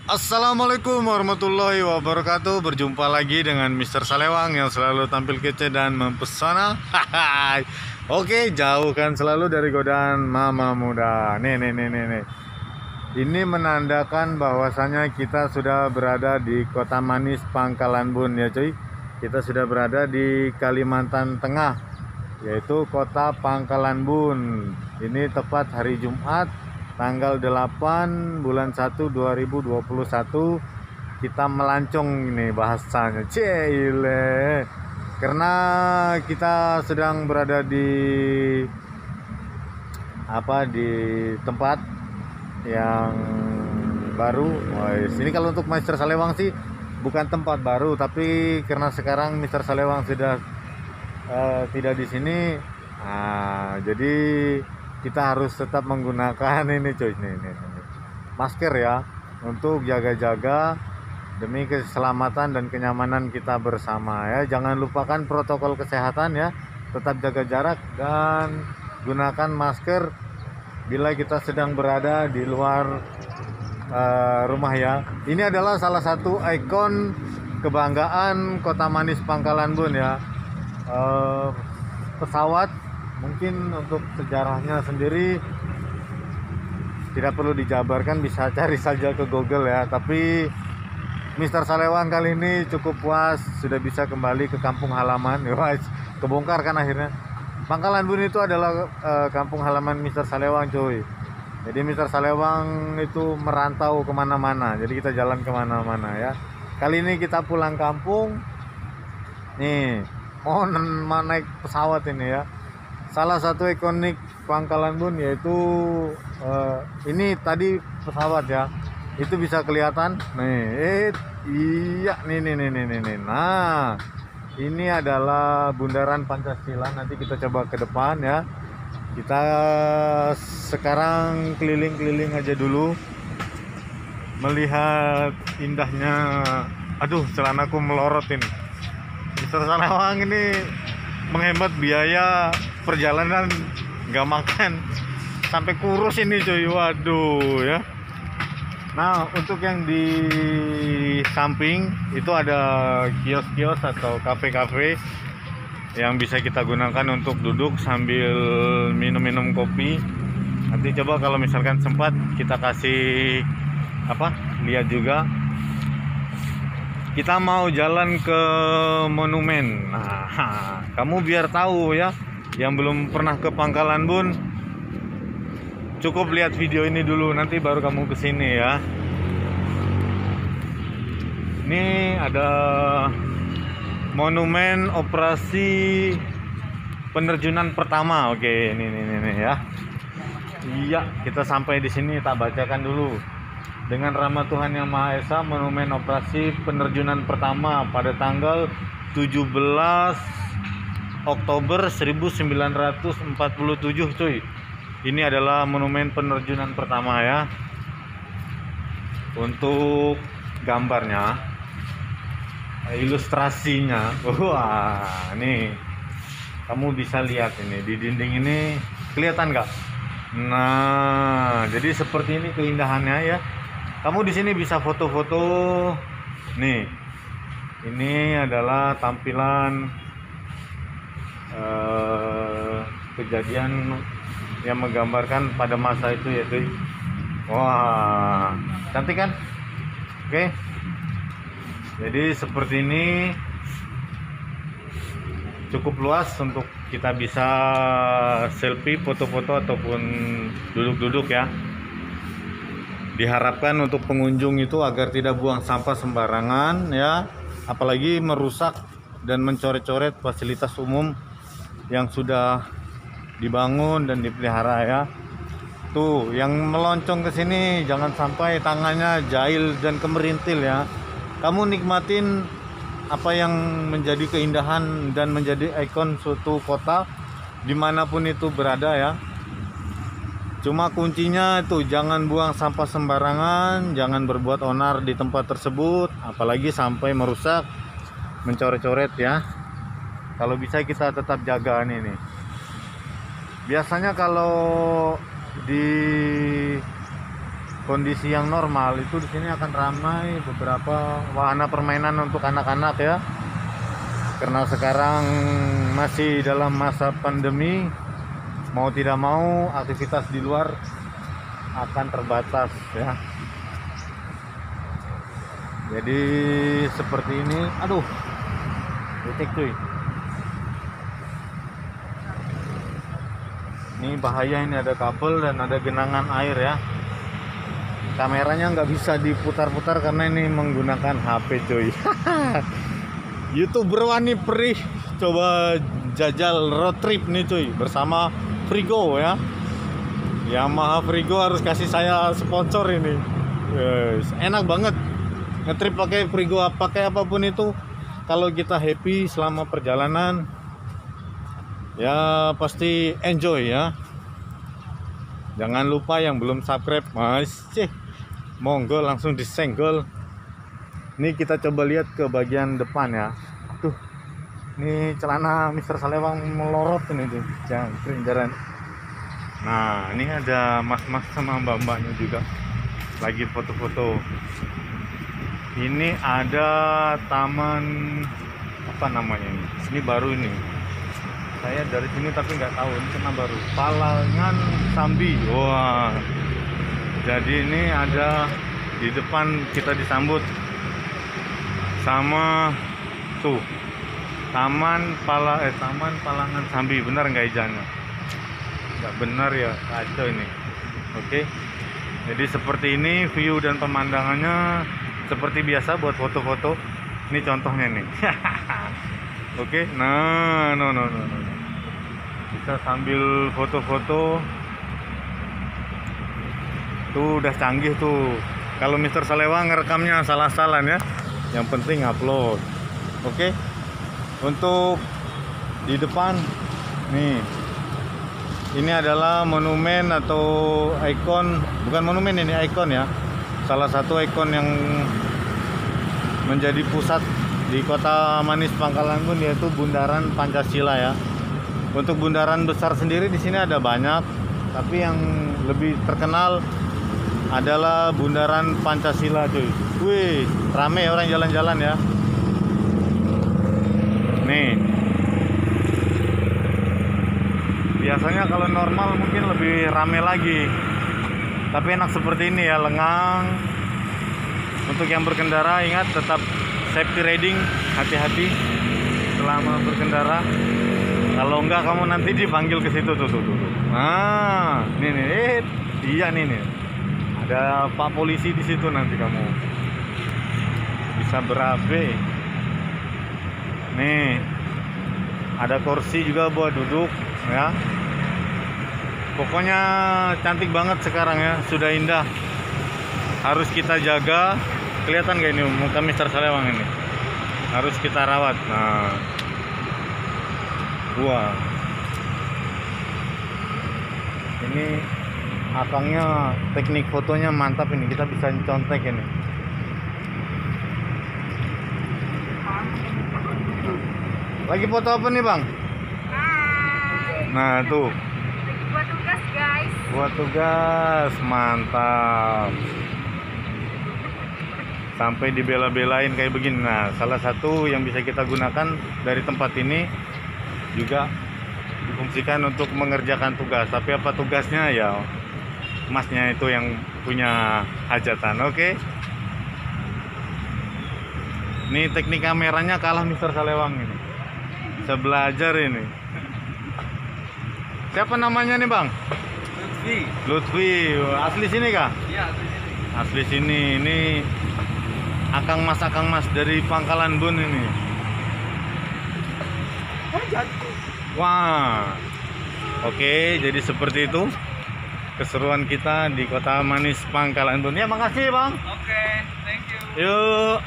Assalamualaikum warahmatullahi wabarakatuh. Berjumpa lagi dengan Mr. Salewang yang selalu tampil kece dan mempesona. Hai. Oke, jauhkan selalu dari godaan mama muda. Nih. Ini menandakan bahwasanya kita sudah berada di Kota Manis Pangkalan Bun ya cuy. Kita sudah berada di Kalimantan Tengah, yaitu Kota Pangkalan Bun. Ini tepat hari Jumat tanggal 8 bulan 1 2021. Kita melancong ini bahasanya cile, karena kita sedang berada di tempat yang baru. Ini kalau untuk Mr. Salewang sih bukan tempat baru, tapi karena sekarang Mr. Salewang sudah tidak di sini, jadi kita harus tetap menggunakan ini cuy, nih, masker ya, untuk jaga-jaga demi keselamatan dan kenyamanan kita bersama ya. Jangan lupakan protokol kesehatan ya, tetap jaga jarak dan gunakan masker bila kita sedang berada di luar rumah ya. Ini adalah salah satu ikon kebanggaan Kota Manis Pangkalan Bun ya. Pesawat, mungkin untuk sejarahnya sendiri tidak perlu dijabarkan, bisa cari saja ke Google ya. Tapi Mr. Salewang kali ini cukup puas, sudah bisa kembali ke kampung halaman. Kebongkar kan akhirnya. Pangkalan Bun itu adalah kampung halaman Mr. Salewang cuy. Jadi Mr. Salewang itu merantau kemana-mana, jadi kita jalan kemana-mana ya. Kali ini kita pulang kampung nih, mau naik pesawat ini ya. Salah satu ikonik Pangkalan Bun yaitu ini tadi pesawat ya, itu bisa kelihatan nih. Iya nih. Nah, ini adalah Bundaran Pancasila. Nanti kita coba ke depan ya. Kita sekarang keliling-keliling aja dulu, melihat indahnya. Aduh, celanaku melorot ini. Mr. Salewang ini menghemat biaya perjalanan, nggak makan sampai kurus ini cuy. Waduh ya. Nah, untuk yang di samping itu ada kios-kios atau kafe-kafe yang bisa kita gunakan untuk duduk sambil minum-minum kopi. Nanti coba kalau misalkan sempat kita kasih lihat juga. Kita mau jalan ke monumen. Nah, kamu biar tahu ya, yang belum pernah ke Pangkalan Bun, cukup lihat video ini dulu, nanti baru kamu kesini ya. Ini ada monumen operasi penerjunan pertama. Oke, ini ya. Iya, kita sampai di sini, tak bacakan dulu. Dengan rahmat Tuhan Yang Maha Esa, monumen operasi penerjunan pertama pada tanggal 17 Oktober 1947 cuy. Ini adalah monumen penerjunan pertama ya. Untuk gambarnya, ilustrasinya, wah, nih kamu bisa lihat ini di dinding ini, kelihatan nggak? Nah, jadi seperti ini keindahannya ya. Kamu di sini bisa foto-foto. Nih, ini adalah tampilan kejadian yang menggambarkan pada masa itu ya cuy. Wah, cantik kan? Oke. Jadi seperti ini, cukup luas untuk kita bisa selfie, foto-foto ataupun duduk-duduk ya. Diharapkan untuk pengunjung itu agar tidak buang sampah sembarangan ya, apalagi merusak dan mencoret-coret fasilitas umum yang sudah dibangun dan dipelihara ya. Tuh, yang meloncong ke sini jangan sampai tangannya jahil dan kemerintil ya. Kamu nikmatin apa yang menjadi keindahan dan menjadi ikon suatu kota dimanapun itu berada ya. Cuma kuncinya itu jangan buang sampah sembarangan, jangan berbuat onar di tempat tersebut, apalagi sampai merusak, mencoret-coret ya. Kalau bisa kita tetap jaga ini. Biasanya kalau di kondisi yang normal itu di sini akan ramai beberapa wahana permainan untuk anak-anak ya. Karena sekarang masih dalam masa pandemi, mau tidak mau aktivitas di luar akan terbatas ya. Jadi seperti ini, aduh, detik cuy. Ini bahaya, ini ada kabel dan ada genangan air ya. Kameranya nggak bisa diputar-putar karena ini menggunakan HP cuy. YouTuber Wani Perih coba jajal road trip nih cuy bersama Frigo ya. Yamaha Frigo harus kasih saya sponsor ini. Yes, enak banget ngetrip pakai Frigo, pakai apapun itu. Kalau kita happy selama perjalanan ya pasti enjoy ya. Jangan lupa yang belum subscribe masih monggo langsung disenggol. Ini kita coba lihat ke bagian depan ya. Tuh, ini celana Mr. Salewang melorot ini tuh, jalan. Nah, ini ada mas-mas sama mbak-mbaknya juga lagi foto-foto. Ini ada taman apa namanya ini? Ini baru ini. Saya dari sini tapi nggak tahu ini karena baru. Palangan Sambi. Wah. Jadi ini ada di depan kita disambut sama tuh Taman Palangan Sambi. Benar nggak ijazahnya? Nggak benar ya, kacau ini. Oke. Jadi seperti ini view dan pemandangannya seperti biasa buat foto-foto. Ini contohnya nih. Oke. Nah, no. Kita sambil foto-foto. Tuh udah canggih tuh. Kalau Mr. Salewang ngerekamnya salah-salah ya. Yang penting upload. Oke. Untuk di depan nih. Ini adalah monumen atau ikon, bukan monumen ini ikon ya. Salah satu ikon yang menjadi pusat di Kota Manis Pangkalan Bun, yaitu Bundaran Pancasila ya. Untuk bundaran besar sendiri di sini ada banyak, tapi yang lebih terkenal adalah Bundaran Pancasila cuy. Wih, rame orang jalan-jalan ya. Nih. Biasanya kalau normal mungkin lebih rame lagi. Tapi enak seperti ini ya, lengang. Untuk yang berkendara ingat tetap safety riding, hati-hati selama berkendara. Kalau enggak kamu nanti dipanggil ke situ tuh. Nah, nih. Iya nih. Ada Pak Polisi di situ, nanti kamu bisa berabe. Nih, ada kursi juga buat duduk ya. Pokoknya cantik banget sekarang ya, sudah indah. Harus kita jaga. Kelihatan gak ini muka Mr. Salewang ini? Harus kita rawat. Nah, wah, ini akangnya, teknik fotonya mantap ini. Kita bisa contek ini. Lagi foto apa nih bang? Nah tuh. Buat tugas guys. Buat tugas, mantap. Sampai dibela-belain kayak begini. Nah, salah satu yang bisa kita gunakan dari tempat ini juga difungsikan untuk mengerjakan tugas. Tapi apa tugasnya ya? Masnya itu yang punya hajatan, oke? Ini teknik kameranya kalah Mr. Salewang ini. Bisa belajar ini. Siapa namanya nih bang? Lutfi. Asli sini kah? Iya, asli sini. Asli sini. Ini akang mas dari Pangkalan Bun ini. Wah. Oke, jadi seperti itu keseruan kita di Kota Manis Pangkalan Bun. Ya, makasih bang. Oke, thank you. Yuk.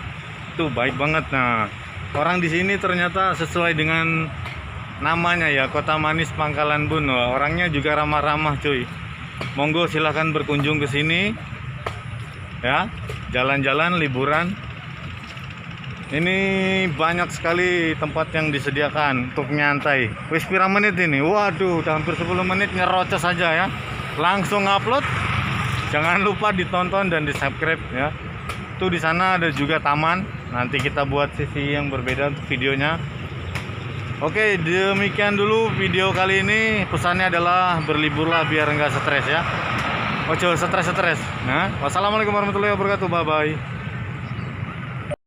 Tuh baik banget. Nah, orang di sini ternyata sesuai dengan namanya ya, Kota Manis Pangkalan Bun. Wah, orangnya juga ramah-ramah cuy. Monggo silahkan berkunjung ke sini ya, jalan-jalan liburan. Ini banyak sekali tempat yang disediakan untuk nyantai. Wis pira menit ini? Waduh, udah hampir 10 menit ngerocos saja ya. Langsung upload. Jangan lupa ditonton dan di-subscribe ya. Tuh di sana ada juga taman. Nanti kita buat sesi yang berbeda untuk videonya. Oke, demikian dulu video kali ini. Pesannya adalah berliburlah biar enggak stres ya. Ojo stres-stres. Nah, wassalamualaikum warahmatullahi wabarakatuh. Bye bye.